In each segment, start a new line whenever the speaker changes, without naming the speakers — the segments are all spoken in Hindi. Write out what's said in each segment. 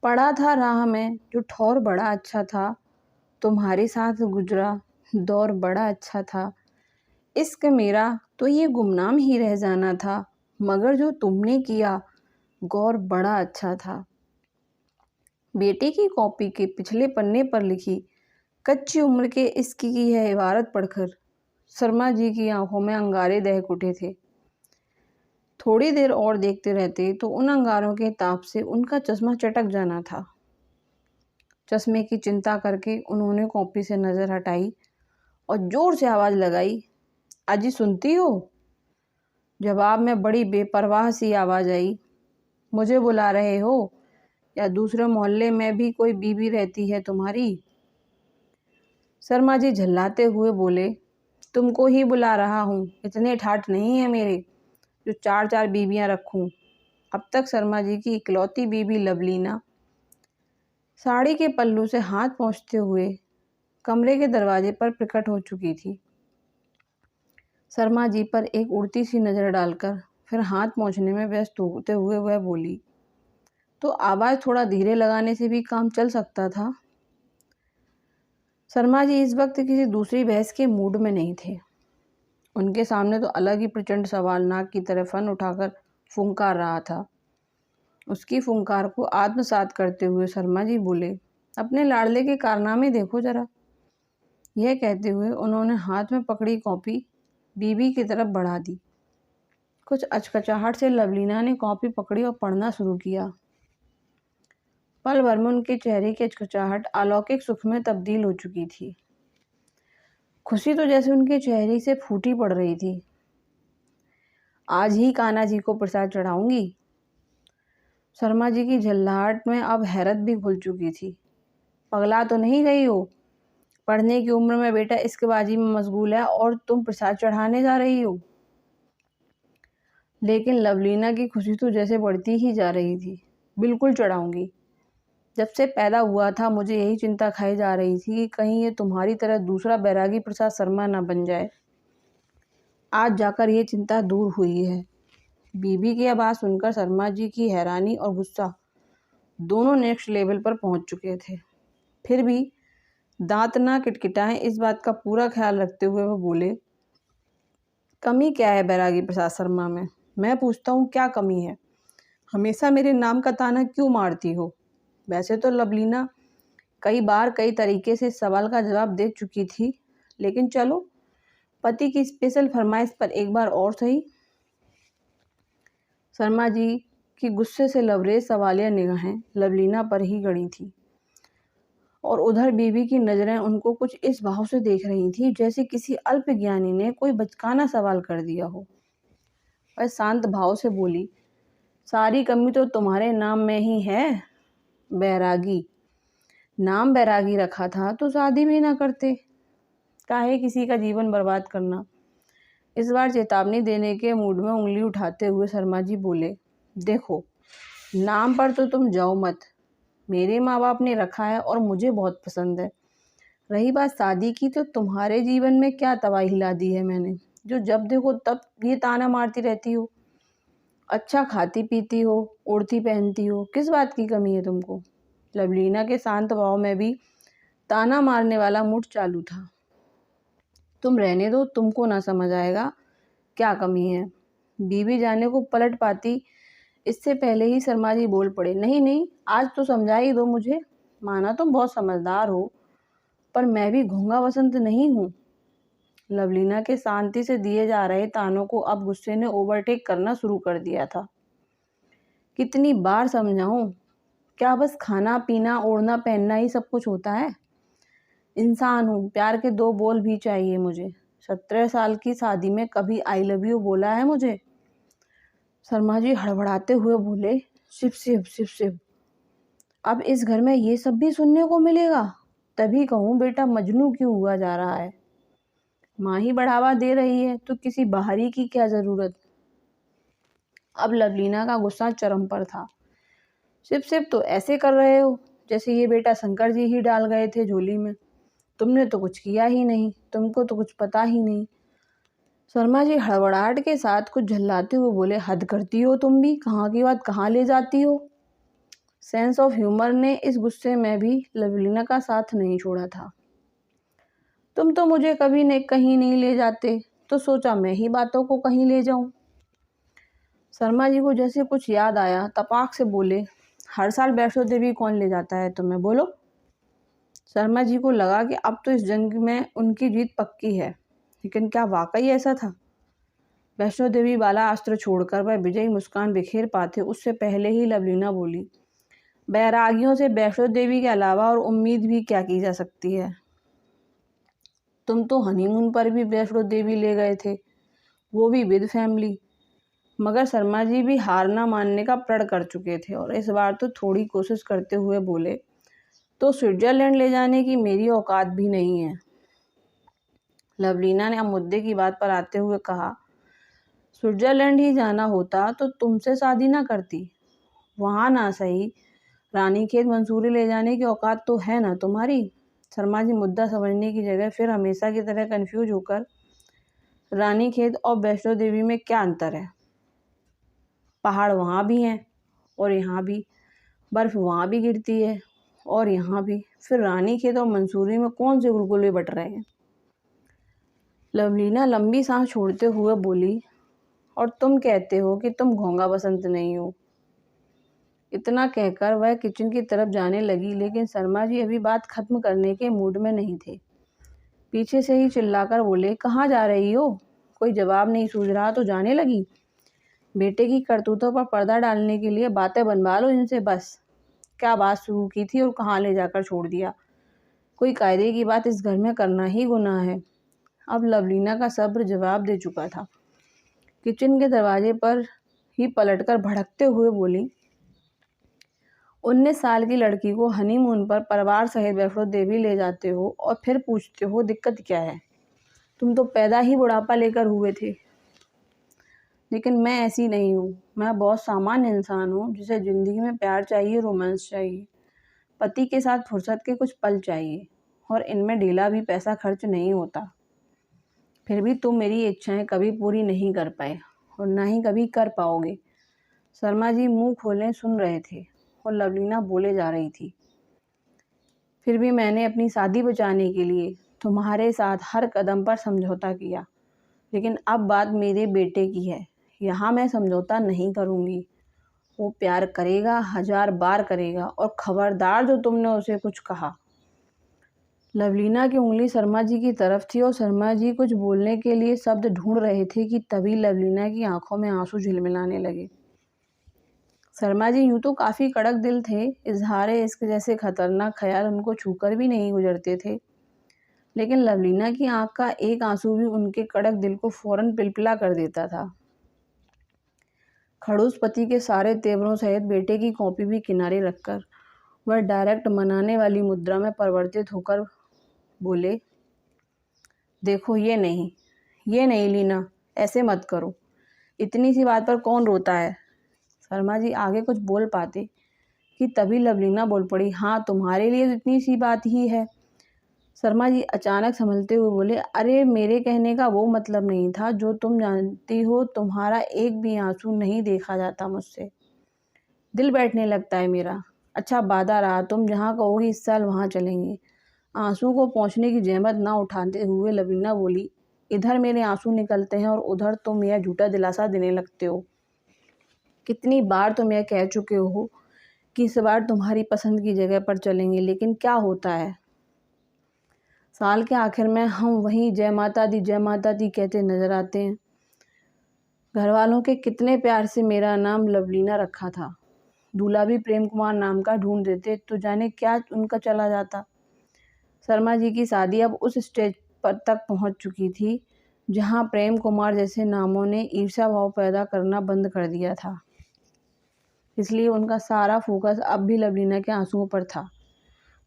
पड़ा था राह में जो ठौर बड़ा अच्छा था, तुम्हारे साथ गुजरा दौर बड़ा अच्छा था। इश्क मेरा तो ये गुमनाम ही रह जाना था, मगर जो तुमने किया गौर बड़ा अच्छा था। बेटे की कॉपी के पिछले पन्ने पर लिखी कच्ची उम्र के इश्क की है इबारत पढ़कर शर्मा जी की आंखों में अंगारे दहक उठे थे। थोड़ी देर और देखते रहते तो उन अंगारों के ताप से उनका चश्मा चटक जाना था। चश्मे की चिंता करके उन्होंने कॉपी से नज़र हटाई और जोर से आवाज़ लगाई, अजी सुनती हो? जवाब में बड़ी बेपरवाह सी आवाज़ आई, मुझे बुला रहे हो या दूसरे मोहल्ले में भी कोई बीबी रहती है तुम्हारी? शर्मा जी झल्लाते हुए बोले, तुमको ही बुला रहा हूँ, इतने ठाठ नहीं है मेरे जो चार चार बीबियाँ रखूँ। अब तक शर्मा जी की इकलौती बीबी लवलीना साड़ी के पल्लू से हाथ पोंछते हुए कमरे के दरवाजे पर प्रकट हो चुकी थी। शर्मा जी पर एक उड़ती सी नज़र डालकर फिर हाथ पोंछने में व्यस्त होते हुए वह बोली, तो आवाज़ थोड़ा धीरे लगाने से भी काम चल सकता था। शर्मा जी इस वक्त किसी दूसरी बहस के मूड में नहीं थे। उनके सामने तो अलग ही प्रचंड सवाल नाक की तरफ फन उठाकर फुंकार रहा था। उसकी फुंकार को आत्मसात करते हुए शर्मा जी बोले, अपने लाडले के कारनामे देखो जरा। यह कहते हुए उन्होंने हाथ में पकड़ी कॉपी बीबी की तरफ बढ़ा दी। कुछ अचकचाहट से लवलीना ने कॉपी पकड़ी और पढ़ना शुरू किया। पल भर में उनके चेहरे की अचकचाहट अलौकिक सुख में तब्दील हो चुकी थी। खुशी तो जैसे उनके चेहरे से फूटी पड़ रही थी। आज ही कान्हा जी को प्रसाद चढ़ाऊंगी। शर्मा जी की झल्लाहट में अब हैरत भी घुल चुकी थी। पगला तो नहीं गई हो? पढ़ने की उम्र में बेटा इश्कबाजी में मशगूल है और तुम प्रसाद चढ़ाने जा रही हो। लेकिन लवलीना की खुशी तो जैसे बढ़ती ही जा रही थी। बिल्कुल चढ़ाऊंगी। जब से पैदा हुआ था मुझे यही चिंता खाई जा रही थी कि कहीं ये तुम्हारी तरह दूसरा बैरागी प्रसाद शर्मा ना बन जाए। आज जाकर ये चिंता दूर हुई है। बीबी की आवाज़ सुनकर शर्मा जी की हैरानी और गुस्सा दोनों नेक्स्ट लेवल पर पहुंच चुके थे। फिर भी दांत ना किटकिटाएं इस बात का पूरा ख्याल रखते हुए वो बोले, कमी क्या है बैरागी प्रसाद शर्मा में? मैं पूछता हूँ क्या कमी है? हमेशा मेरे नाम का ताना क्यों मारती हो? वैसे तो लवलीना कई बार कई तरीके से सवाल का जवाब दे चुकी थी, लेकिन चलो पति की स्पेशल फरमाइश पर एक बार और सही। शर्मा जी की गुस्से से लबरेज सवालिया निगाहें लवलीना पर ही गड़ी थी और उधर बीबी की नज़रें उनको कुछ इस भाव से देख रही थी जैसे किसी अल्पज्ञानी ने कोई बचकाना सवाल कर दिया हो। वह शांत भाव से बोली, सारी कमी तो तुम्हारे नाम में ही है बैरागी। नाम बैरागी रखा था तो शादी भी ना करते, काहे किसी का जीवन बर्बाद करना। इस बार चेतावनी देने के मूड में उंगली उठाते हुए शर्मा जी बोले, देखो नाम पर तो तुम जाओ मत, मेरे माँ बाप ने रखा है और मुझे बहुत पसंद है। रही बात शादी की तो तुम्हारे जीवन में क्या तबाही ला दी है मैंने, जो जब देखो तब ये ताना मारती रहती हो। अच्छा खाती पीती हो, उड़ती पहनती हो, किस बात की कमी है तुमको? लवलीना के शांत भाव में भी ताना मारने वाला मूड चालू था। तुम रहने दो, तुमको ना समझ आएगा क्या कमी है। बीबी जाने को पलट पाती इससे पहले ही शर्मा जी बोल पड़े, नहीं नहीं आज तो समझा ही दो मुझे। माना तुम बहुत समझदार हो, पर मैं भी घोंघा वसंत नहीं हूँ। लवलीना के शांति से दिए जा रहे तानों को अब गुस्से ने ओवरटेक करना शुरू कर दिया था। कितनी बार समझाऊं, क्या बस खाना पीना ओढ़ना पहनना ही सब कुछ होता है? इंसान हूँ, प्यार के दो बोल भी चाहिए मुझे। 17 साल की शादी में कभी आई लव यू बोला है मुझे? शर्मा जी हड़बड़ाते हुए बोले, शिव शिव शिव शिव, अब इस घर में ये सब भी सुनने को मिलेगा? तभी कहूँ बेटा मजनू क्यों हुआ जा रहा है। माँ ही बढ़ावा दे रही है तो किसी बाहरी की क्या जरूरत। अब लवलीना का गुस्सा चरम पर था। शिव शिव तो ऐसे कर रहे हो जैसे ये बेटा शंकर जी ही डाल गए थे झोली में। तुमने तो कुछ किया ही नहीं, तुमको तो कुछ पता ही नहीं। शर्मा जी हड़बड़ाहट के साथ कुछ झल्लाते हुए बोले, हद करती हो तुम भी, कहाँ की बात कहाँ ले जाती हो। सेंस ऑफ ह्यूमर ने इस गुस्से में भी लवलीना का साथ नहीं छोड़ा था। तुम तो मुझे कभी कहीं नहीं ले जाते, तो सोचा मैं ही बातों को कहीं ले जाऊं। शर्मा जी को जैसे कुछ याद आया, तपाक से बोले, हर साल वैष्णो देवी कौन ले जाता है तुम्हें, बोलो। शर्मा जी को लगा कि अब तो इस जंग में उनकी जीत पक्की है, लेकिन क्या वाकई ऐसा था? वैष्णो देवी वाला अस्त्र छोड़कर वह विजयी मुस्कान बिखेर पाते उससे पहले ही लवलीना बोली, बैरागियों से वैष्णो देवी के अलावा और उम्मीद भी क्या की जा सकती है? तुम तो हनीमून पर भी वैष्णो देवी ले गए थे, वो भी विद फैमिली। मगर शर्मा जी भी हार ना मानने का प्रण कर चुके थे और इस बार तो थोड़ी कोशिश करते हुए बोले, तो स्विट्जरलैंड ले जाने की मेरी औकात भी नहीं है। लवलीना ने अब मुद्दे की बात पर आते हुए कहा, स्विट्जरलैंड ही जाना होता तो तुमसे शादी ना करती। वहाँ ना सही, रानीखेत मंसूरी ले जाने की औकात तो है ना तुम्हारी। शर्मा जी मुद्दा समझने की जगह फिर हमेशा की तरह कंफ्यूज होकर, रानीखेत और वैष्णो देवी में क्या अंतर है? पहाड़ वहाँ भी हैं और यहाँ भी, बर्फ़ वहाँ भी गिरती है और यहाँ भी, फिर रानीखेत और मंसूरी में कौन से गुलगुले बट रहे हैं? लवलीना लंबी सांस छोड़ते हुए बोली, और तुम कहते हो कि तुम घोंघा बसंत नहीं हो। इतना कहकर वह किचन की तरफ जाने लगी, लेकिन शर्मा जी अभी बात खत्म करने के मूड में नहीं थे। पीछे से ही चिल्लाकर बोले, कहाँ जा रही हो? कोई जवाब नहीं सूझ रहा तो जाने लगी। बेटे की करतूतों पर पर्दा डालने के लिए बातें बनवा लो इनसे बस। क्या बात शुरू की थी और कहाँ ले जाकर छोड़ दिया? कोई कायदे की बात इस घर में करना ही गुनाह है। अब लवलीना का सब्र जवाब दे चुका था। किचन के दरवाजे पर ही पलटकर भड़कते हुए बोली, 19 साल की लड़की को हनीमून पर परिवार सहित वैष्णो देवी ले जाते हो और फिर पूछते हो दिक्कत क्या है? तुम तो पैदा ही बुढ़ापा लेकर हुए थे। लेकिन मैं ऐसी नहीं हूँ। मैं बहुत सामान्य इंसान हूँ जिसे ज़िंदगी में प्यार चाहिए, रोमांस चाहिए, पति के साथ फुर्सत के कुछ पल चाहिए, और इनमें ढीला भी पैसा खर्च नहीं होता। फिर भी तुम मेरी इच्छाएं कभी पूरी नहीं कर पाए और ना ही कभी कर पाओगे। शर्मा जी मुंह खोले सुन रहे थे और लवलीना बोले जा रही थी, फिर भी मैंने अपनी शादी बचाने के लिए तुम्हारे साथ हर कदम पर समझौता किया, लेकिन अब बात मेरे बेटे की है। यहाँ मैं समझौता नहीं करूँगी। वो प्यार करेगा, 1000 बार करेगा, और खबरदार जो तुमने उसे कुछ कहा। लवलीना की उंगली शर्मा जी की तरफ थी और शर्मा जी कुछ बोलने के लिए शब्द ढूंढ रहे थे कि तभी लवलीना की आंखों में आंसू झिलमिलाने लगे। शर्मा जी यूं तो काफ़ी कड़क दिल थे, इजहारे इश्क जैसे खतरनाक ख्याल उनको छूकर भी नहीं गुजरते थे, लेकिन लवलीना की आंख का एक आंसू भी उनके कड़क दिल को फौरन पिलपिला कर देता था। खड़ूस पति के सारे तेवरों सहित बेटे की कॉपी भी किनारे रखकर वह डायरेक्ट मनाने वाली मुद्रा में परिवर्तित होकर बोले, देखो ये नहीं लीना, ऐसे मत करो। इतनी सी बात पर कौन रोता है? शर्मा जी आगे कुछ बोल पाते कि तभी लवलीना बोल पड़ी, हाँ तुम्हारे लिए तो इतनी सी बात ही है। शर्मा जी अचानक संभलते हुए बोले, अरे मेरे कहने का वो मतलब नहीं था। जो तुम जानती हो, तुम्हारा एक भी आंसू नहीं देखा जाता मुझसे, दिल बैठने लगता है मेरा। अच्छा वादा रहा, तुम जहाँ कहोगी इस साल वहाँ चलेंगे। आंसू को पहुँचने की जहमत ना उठाते हुए लवलीना बोली, इधर मेरे आंसू निकलते हैं और उधर तुम यह झूठा दिलासा देने लगते हो। कितनी बार तुम यह कह चुके हो कि इस बार तुम्हारी पसंद की जगह पर चलेंगे, लेकिन क्या होता है? साल के आखिर में हम वहीं जय माता दी कहते नजर आते हैं। घर वालों के कितने प्यार से मेरा नाम लवलीना रखा था। दूल्हा भी प्रेम कुमार नाम का ढूंढ देते तो जाने क्या उनका चला जाता। शर्मा जी की शादी अब उस स्टेज पर तक पहुंच चुकी थी जहां प्रेम कुमार जैसे नामों ने ईर्ष्या भाव पैदा करना बंद कर दिया था। इसलिए उनका सारा फोकस अब भी लवलीना के आंसुओं पर था।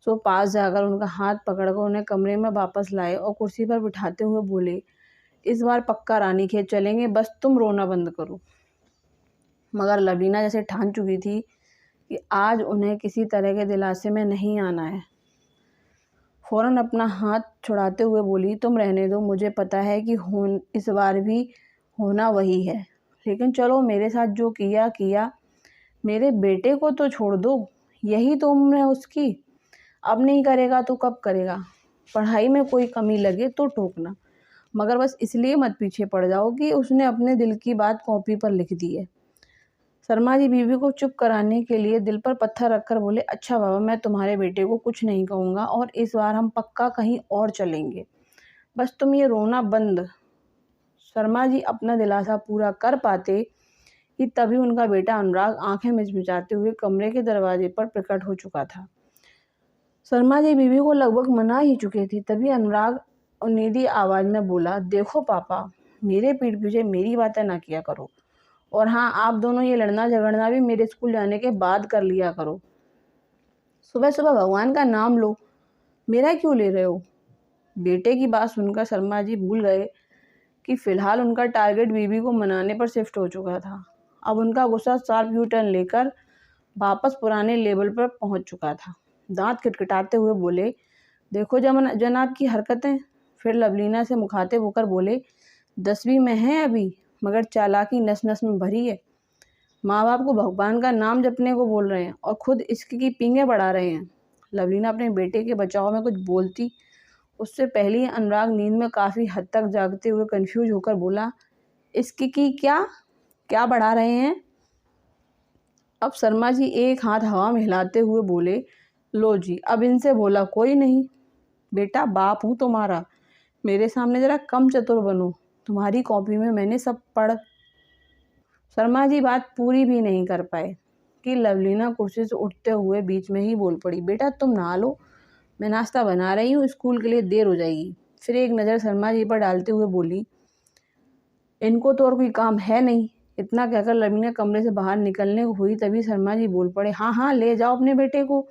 सो पास जाकर उनका हाथ पकड़कर उन्हें कमरे में वापस लाए और कुर्सी पर बिठाते हुए बोले, इस बार पक्का रानीखेत चलेंगे, बस तुम रोना बंद करो। मगर लवलीना जैसे ठान चुकी थी कि आज उन्हें किसी तरह के दिलासे में नहीं आना है। फौरन अपना हाथ छुड़ाते हुए बोली, तुम रहने दो, मुझे पता है कि इस बार भी होना वही है, लेकिन चलो मेरे साथ जो किया किया, मेरे बेटे को तो छोड़ दो। यही तो उम्र है उसकी, अब नहीं करेगा तो कब करेगा। पढ़ाई में कोई कमी लगे तो टोकना, मगर बस इसलिए मत पीछे पड़ जाओ कि उसने अपने दिल की बात कॉपी पर लिख दी है। शर्मा जी बीवी को चुप कराने के लिए दिल पर पत्थर रखकर बोले, अच्छा बाबा, मैं तुम्हारे बेटे को कुछ नहीं कहूँगा और इस बार हम पक्का कहीं और चलेंगे, बस तुम ये रोना बंद। शर्मा जी अपना दिलासा पूरा कर पाते कि तभी उनका बेटा अनुराग आंखें मिचमिचाते हुए कमरे के दरवाजे पर प्रकट हो चुका था। शर्मा जी बीवी को लगभग मना ही चुके थे, तभी अनुराग उन्नीदी आवाज में बोला, देखो पापा, मेरे पीठ पीछे मेरी बातें ना किया करो, और हाँ, आप दोनों ये लड़ना झगड़ना भी मेरे स्कूल जाने के बाद कर लिया करो। सुबह सुबह भगवान का नाम लो, मेरा क्यों ले रहे हो। बेटे की बात सुनकर शर्मा जी भूल गए कि फिलहाल उनका टारगेट बीवी को मनाने पर शिफ्ट हो चुका था। अब उनका गुस्सा शार्प यू टर्न लेकर वापस पुराने लेवल पर पहुंच चुका था। दांत खटखटाते हुए बोले, देखो जनाब की हरकतें। फिर लवलीना से मुखातिब होकर बोले, 10वीं में है अभी, मगर चालाकी नस नस में भरी है। माँ बाप को भगवान का नाम जपने को बोल रहे हैं और खुद इसकी की पींगे बढ़ा रहे हैं। लवलीना अपने बेटे के बचाव में कुछ बोलती उससे पहले ही अनुराग नींद में काफ़ी हद तक जागते हुए कंफ्यूज होकर बोला, इसकी की क्या बढ़ा रहे हैं। अब शर्मा जी एक हाथ हवा में हिलाते हुए बोले, लो जी, अब इनसे बोला कोई नहीं। बेटा, बाप हूँ तुम्हारा, मेरे सामने जरा कम चतुर बनो, तुम्हारी कॉपी में मैंने सब पढ़। शर्मा जी बात पूरी भी नहीं कर पाए कि लवलीना कुर्सी से उठते हुए बीच में ही बोल पड़ी, बेटा तुम नहा लो, मैं नाश्ता बना रही हूँ, स्कूल के लिए देर हो जाएगी। फिर एक नज़र शर्मा जी पर डालते हुए बोली, इनको तो और कोई काम है नहीं। इतना कहकर लवलीना कमरे से बाहर निकलने को हुई, तभी शर्मा जी बोल पड़े, हाँ हाँ, ले जाओ अपने बेटे को,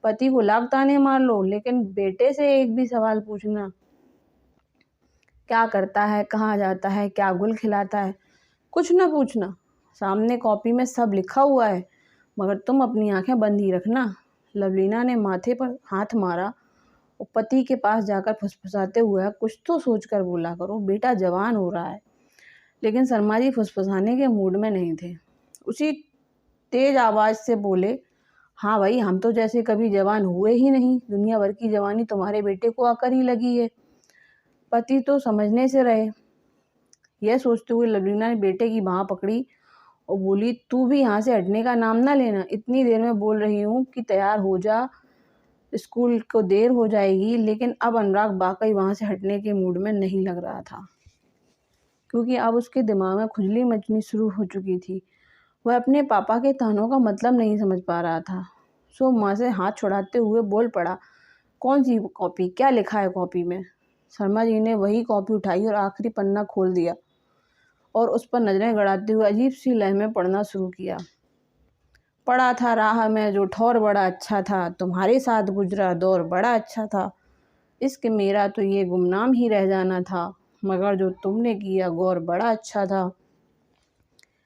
पति को लाख ताने मार लो, लेकिन बेटे से एक भी सवाल पूछना, क्या करता है, कहाँ जाता है, क्या गुल खिलाता है, कुछ ना पूछना। सामने कॉपी में सब लिखा हुआ है, मगर तुम अपनी आंखें बंद ही रखना। लवलीना ने माथे पर हाथ मारा और पति के पास जाकर फुसफुसाते हुए, कुछ तो सोचकर बोला करो, बेटा जवान हो रहा है। लेकिन शर्मा जी फुसफुसाने के मूड में नहीं थे। उसी तेज आवाज़ से बोले, हाँ भाई, हम तो जैसे कभी जवान हुए ही नहीं, दुनिया भर की जवानी तुम्हारे बेटे को आकर ही लगी है। पति तो समझने से रहे। यह सोचते हुए लवलीना ने बेटे की बाँह पकड़ी और बोली, तू भी यहाँ से हटने का नाम ना लेना, इतनी देर में बोल रही हूँ कि तैयार हो जा, स्कूल को देर हो जाएगी। लेकिन अब अनुराग वाकई वहाँ से हटने के मूड में नहीं लग रहा था, क्योंकि अब उसके दिमाग में खुजली मचनी शुरू हो चुकी थी। वह अपने पापा के तानों का मतलब नहीं समझ पा रहा था। सो माँ से हाथ छुड़ाते हुए बोल पड़ा, कौन सी कॉपी, क्या लिखा है कॉपी में। शर्मा जी ने वही कॉपी उठाई और आखिरी पन्ना खोल दिया और उस पर नज़रें गड़ाते हुए अजीब सी लय में पढ़ना शुरू किया। पड़ा था राह में जो ठौर बड़ा अच्छा था, तुम्हारे साथ गुजरा दौर बड़ा अच्छा था, इश्क मेरा तो ये गुमनाम ही रह जाना था, मगर जो तुमने किया गौर बड़ा अच्छा था,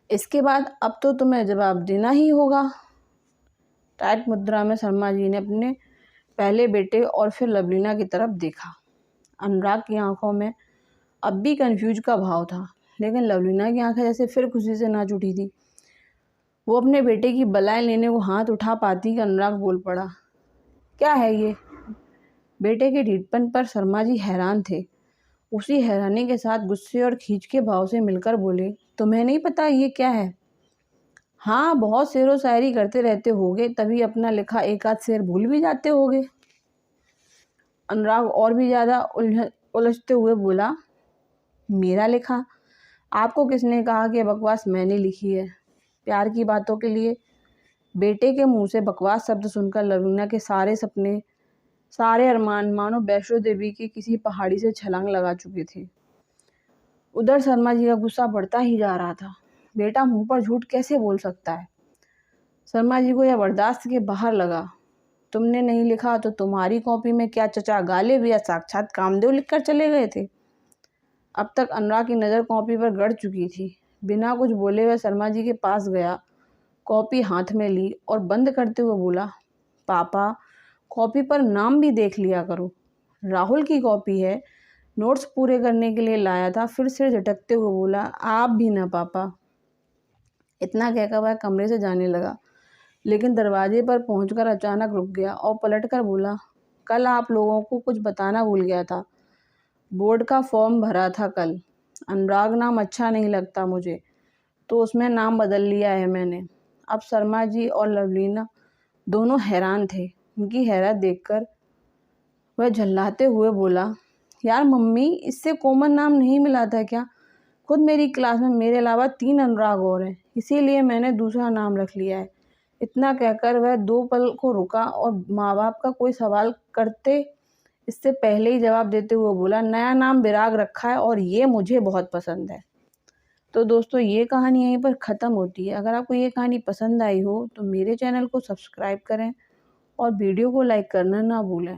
इसके बाद अब तो तुम्हें जवाब देना ही होगा। टाइट मुद्रा में शर्मा जी ने अपने पहले बेटे और फिर लवलीना की तरफ देखा। अनुराग की आंखों में अब भी कन्फ्यूज का भाव था, लेकिन लवलीना की आंखें जैसे फिर खुशी से नाच उठी थी। वो अपने बेटे की बलाएं लेने को हाथ उठा पाती कि अनुराग बोल पड़ा, क्या है ये। बेटे के ढीठपन पर शर्मा जी हैरान थे। उसी हैरानी के साथ गुस्से और खींच के भाव से मिलकर बोले, तुम्हें नहीं पता ये क्या है। हाँ, बहुत शेरो शायरी करते रहते होगे, तभी अपना लिखा एक आध शेर भूल भी जाते होगे। अनुराग और भी ज़्यादा उलझते हुए बोला, मेरा लिखा, आपको किसने कहा कि बकवास मैंने लिखी है। प्यार की बातों के लिए बेटे के मुंह से बकवास शब्द सुनकर लवलीना के सारे सपने, सारे अरमान मानो वैष्णो देवी की किसी पहाड़ी से छलांग लगा चुके थे। उधर शर्मा जी का गुस्सा बढ़ता ही जा रहा था। बेटा मुंह पर झूठ कैसे बोल सकता है। शर्मा जी को यह बर्दाश्त के बाहर लगा। तुमने नहीं लिखा तो तुम्हारी कॉपी में क्या चचा गालिब या साक्षात कामदेव लिखकर चले गए थे। अब तक अनुराग की नज़र कॉपी पर गड़ चुकी थी। बिना कुछ बोले हुए शर्मा जी के पास गया, कॉपी हाथ में ली और बंद करते हुए बोला, पापा, कॉपी पर नाम भी देख लिया करो। राहुल की कॉपी है, नोट्स पूरे करने के लिए लाया था। फिर सिर झटकते हुए बोला, आप भी ना पापा। इतना कहकर वह कमरे से जाने लगा। लेकिन दरवाजे पर पहुंचकर अचानक रुक गया और पलटकर बोला, कल आप लोगों को कुछ बताना भूल गया था। बोर्ड का फॉर्म भरा था कल। अनुराग नाम अच्छा नहीं लगता मुझे, तो उसमें नाम बदल लिया है मैंने। अब शर्मा जी और लवलीना दोनों हैरान थे। उनकी हैरत देखकर वह झल्लाते हुए बोला, यार मम्मी, इससे कॉमन नाम नहीं मिला था क्या? खुद मेरी क्लास में मेरे अलावा 3 अनुराग और हैं, इसीलिए मैंने दूसरा नाम रख लिया है। इतना कहकर वह 2 पल को रुका और माँ बाप का कोई सवाल करते इससे पहले ही जवाब देते हुए बोला, नया नाम विराग रखा है और ये मुझे बहुत पसंद है। तो दोस्तों, ये कहानी यहीं पर ख़त्म होती है। अगर आपको ये कहानी पसंद आई हो तो मेरे चैनल को सब्सक्राइब करें और वीडियो को लाइक करना ना भूलें।